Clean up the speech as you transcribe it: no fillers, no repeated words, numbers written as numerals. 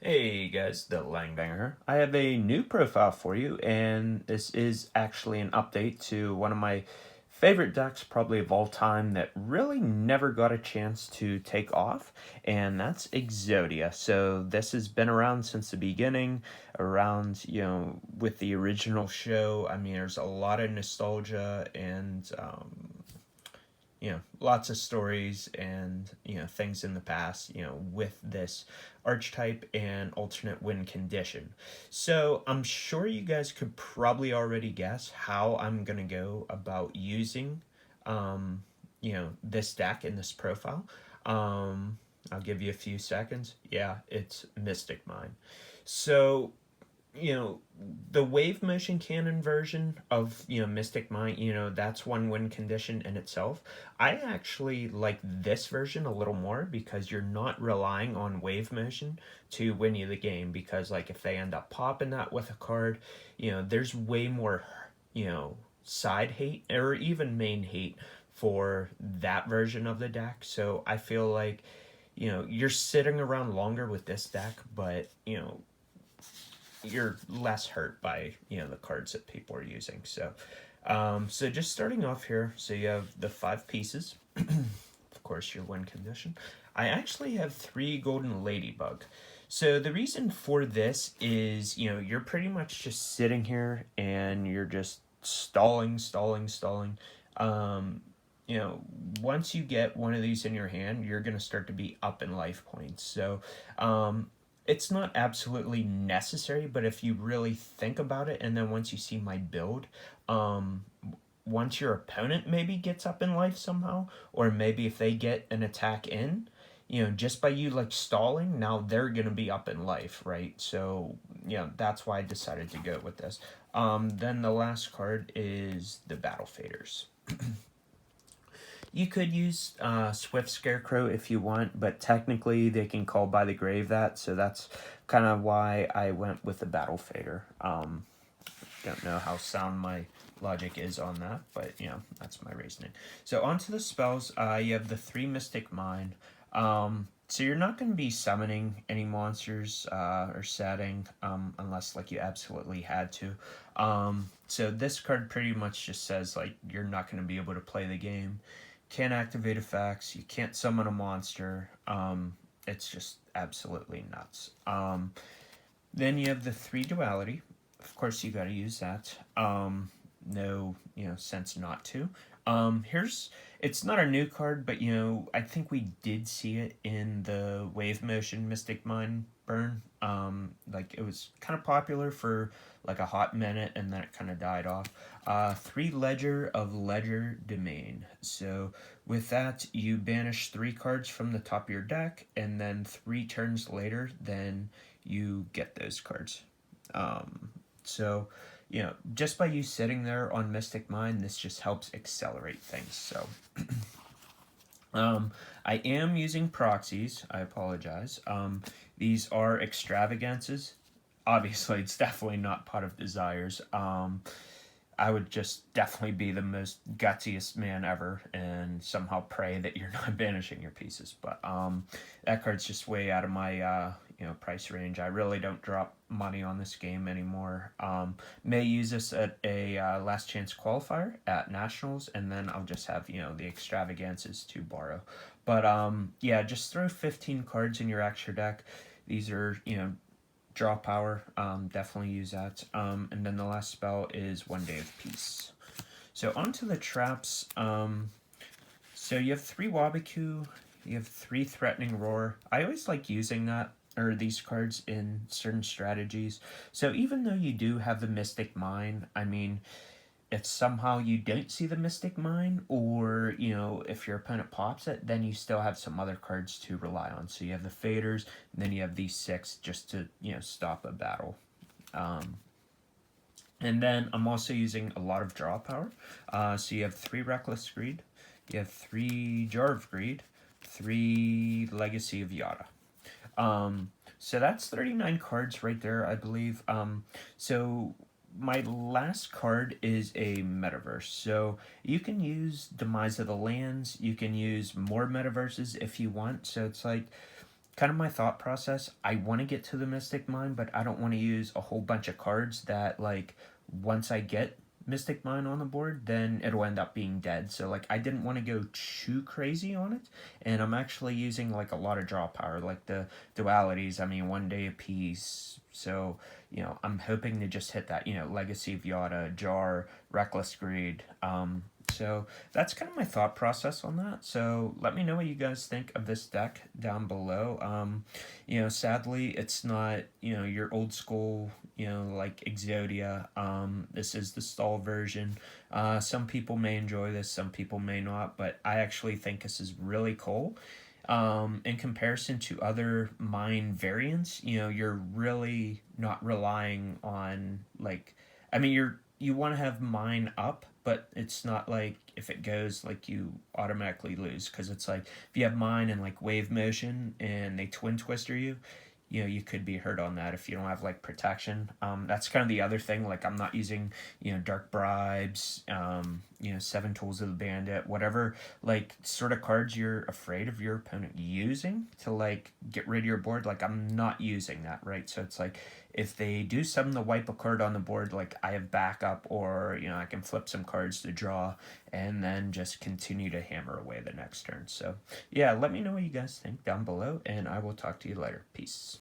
Hey guys, the Langbanger. I have a new profile for you, and this is actually an update to one of my favorite decks, probably of all time, that really never got a chance to take off, and that's Exodia. So this has been around since the beginning, around, with the original show. I mean, there's a lot of nostalgia and lots of stories and things in the past with this archetype and alternate win condition. So I'm sure you guys could probably already guess how I'm gonna go about using this deck in this profile. I'll give you a few seconds. Yeah, it's Mystic Mine. So you know the wave motion cannon version of Mystic Mine, that's one win condition in itself. I actually like this version a little more because you're not relying on wave motion to win you the game, because like if they end up popping that with a card, there's way more side hate or even main hate for that version of the deck. So I feel like you're sitting around longer with this deck, but you're less hurt by the cards that people are using. So just starting off here, so you have the 5 pieces. Of course, your win condition. I actually have 3 golden ladybug. So the reason for this is you're pretty much just sitting here and you're just stalling. Um, you know, Once you get one of these in your hand, you're gonna start to be up in life points. It's not absolutely necessary, but if you really think about it, and then once you see my build, um, once your opponent maybe gets up in life somehow, or maybe if they get an attack in, just by you like stalling, now they're gonna be up in life, right? So, that's why I decided to go with this. Then the last card is the Battle Faders. You could use Swift Scarecrow if you want, but technically they can call by the grave that, so that's kind of why I went with the Battle Fader. Don't know how sound my logic is on that, but that's my reasoning. So onto the spells, you have the 3 Mystic Mine. So you're not going to be summoning any monsters or setting unless like you absolutely had to. So this card pretty much just says like you're not going to be able to play the game, can't activate effects, you can't summon a monster. It's just absolutely nuts. Then you have the 3 Duality. Of course, you got to use that. No, sense not to. Here's It's not a new card, but I think we did see it in the Wave Motion Mystic Mine burn. Like it was kind of popular for like a hot minute, and then it kind of died off. 3 Ledger of Ledger Domain. So with that, you banish 3 cards from the top of your deck, and then 3 turns later, then you get those cards. So, just by you sitting there on Mystic Mine, this just helps accelerate things. So, I am using proxies. I apologize. These are extravagances. Obviously, it's definitely not Pot of Desires. I would just definitely be the most gutsiest man ever and somehow pray that you're not banishing your pieces. But that card's just way out of my price range. I really don't drop money on this game anymore. May use this at a last chance qualifier at nationals, and then I'll just have the extravagances to borrow. But yeah, just throw 15 cards in your extra deck. These are draw power. Definitely use that. And then the last spell is 1 Day of Peace. So onto the traps. So you have 3 Wabiku. You have 3 Threatening Roar. I always like using that or these cards in certain strategies. So even though you do have the Mystic Mine, I mean, if somehow you don't see the Mystic Mine, or if your opponent pops it, then you still have some other cards to rely on. So you have the Faders, and then you have these 6 just to stop a battle. And then I'm also using a lot of draw power. So you have 3 Reckless Greed, you have 3 Jar of Greed, 3 Legacy of Yada. So that's 39 cards right there, I believe. So my last card is a metaverse. So you can use Demise of the Lands. You can use more metaverses if you want. So it's like kind of my thought process. I want to get to the Mystic Mine, but I don't want to use a whole bunch of cards that, like, once I get Mystic Mine on the board, then it'll end up being dead. So, like, I didn't want to go too crazy on it, and I'm actually using, like, a lot of draw power, like the dualities. I mean, 1 day a piece. So, I'm hoping to just hit that, Legacy of Yada, Jar, Reckless Greed. So that's kind of my thought process on that. So let me know what you guys think of this deck down below. Sadly, it's not, your old school, like Exodia. This is the stall version. Some people may enjoy this, some people may not, but I actually think this is really cool. In comparison to other mine variants, you're really not relying on, like, I mean, you want to have mine up, but it's not like if it goes, like, you automatically lose, because it's like if you have mine and like wave motion and they twin twister you, you could be hurt on that if you don't have like protection. That's kind of the other thing. Like, I'm not using, dark bribes, seven tools of the bandit, whatever, like, sort of cards you're afraid of your opponent using to, like, get rid of your board. Like, I'm not using that, right? So it's like, if they do something to wipe a card on the board, like, I have backup, or, I can flip some cards to draw and then just continue to hammer away the next turn. So yeah, let me know what you guys think down below, and I will talk to you later. Peace.